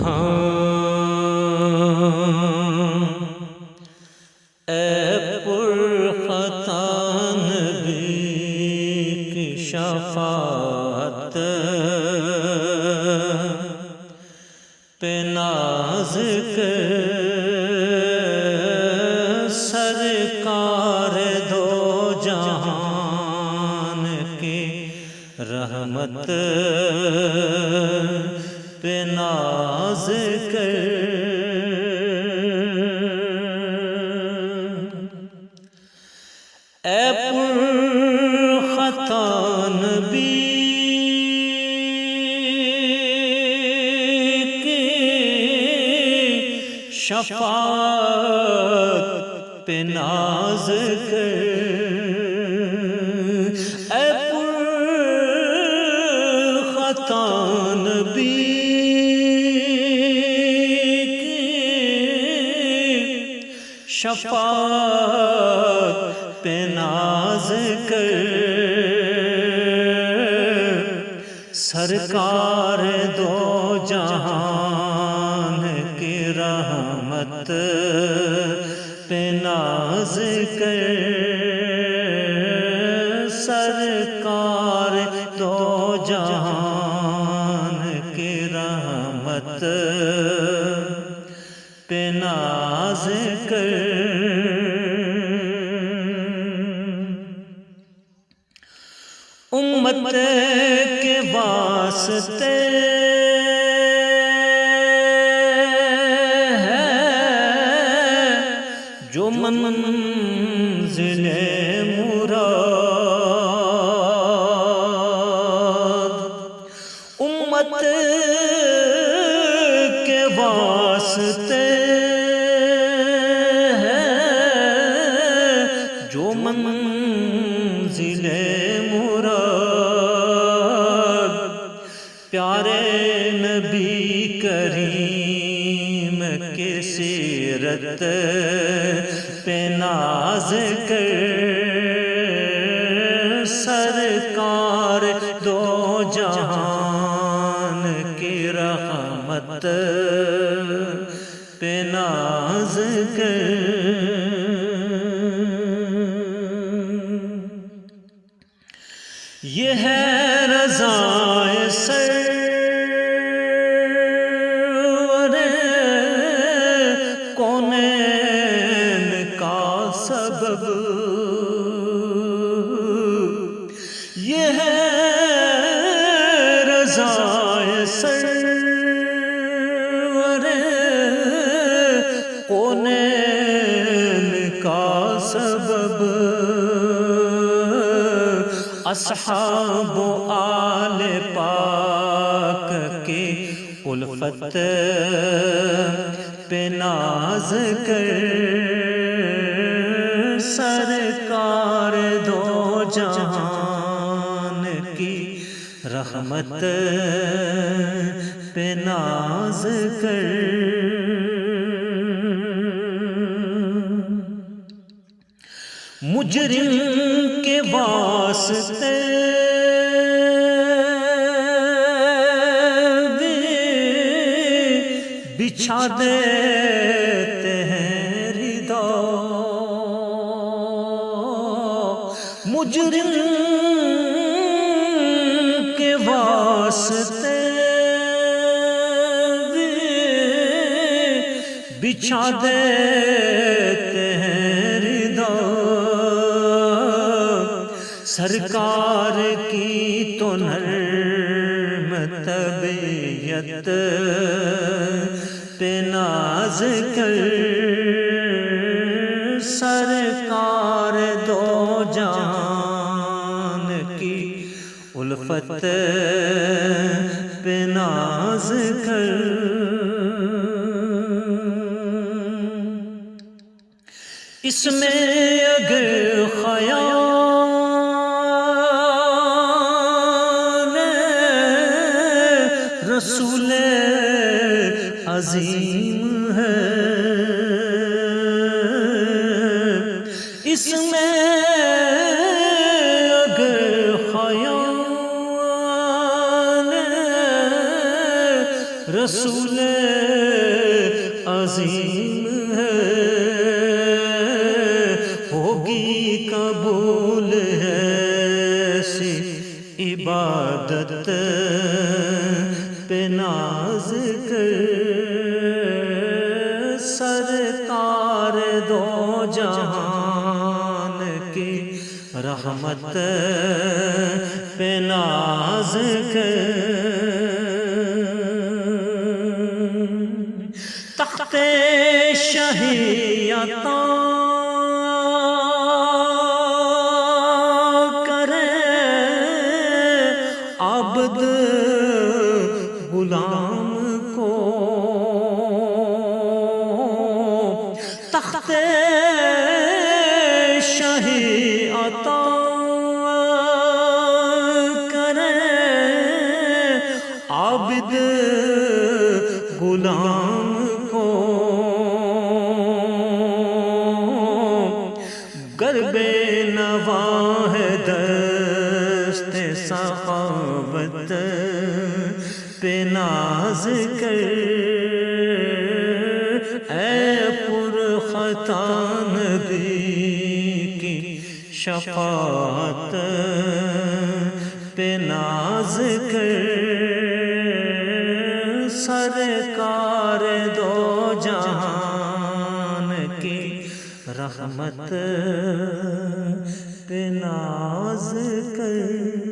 ہاں اے پرخطا نبی کی شفاعت پہ ناز کر سرکار دو جہان کی رحمت پہ ناز کر اے پرخطا نبی کی شفاعت پہ ناز کر اے پرخطا نبی کی شفاعت پہ ناز کر سرکار دو جہان کی رحمت پہ ناز کر سرکار دو جہان کی رحمت پہ ناز کر امت کے واسطے ہے جو منزل مراد امت کے واسطے ہے جو منزل پیارے نبی کریم کے سیرت پہ ناز کر سرکار دو جہان کی رحمت پہ ناز کر یہ ہے رضائے سرور کونین کا سبب یہ ہے رضائے سرور کونین کا سبب اصحاب و آل پاک کی الفت پہ ناز کر سرکار دو جہان کی رحمت پہ ناز کر مجرم کے واسطے بچھا دیتے ہیں ردا مجرم کے واسطے بچھا دیتے ہیں ردا سرکار کی تو نرم طبیعت پہ ناز کر سرکار دو جہان کی الفت پہ ناز کر اس میں اگر خیال رسول عظیم ہے اس میں اگر خیال رسول عظیم ہے، ہوگی قبول ایسی عبادت پہ ناز کر، سرکار دو جہان کی رحمت پہ ناز کر، تخت شاہی عطا کرے عبد غلام کو، تخت شاہی عطا کرے عبد غلام کو، گر بے نوا ہے دست سخاوت پہ ناز کر، اے پرخطا نبی کی شفاعت پہ ناز کر، سرکار دو جہان کی رحمت پہ ناز کر۔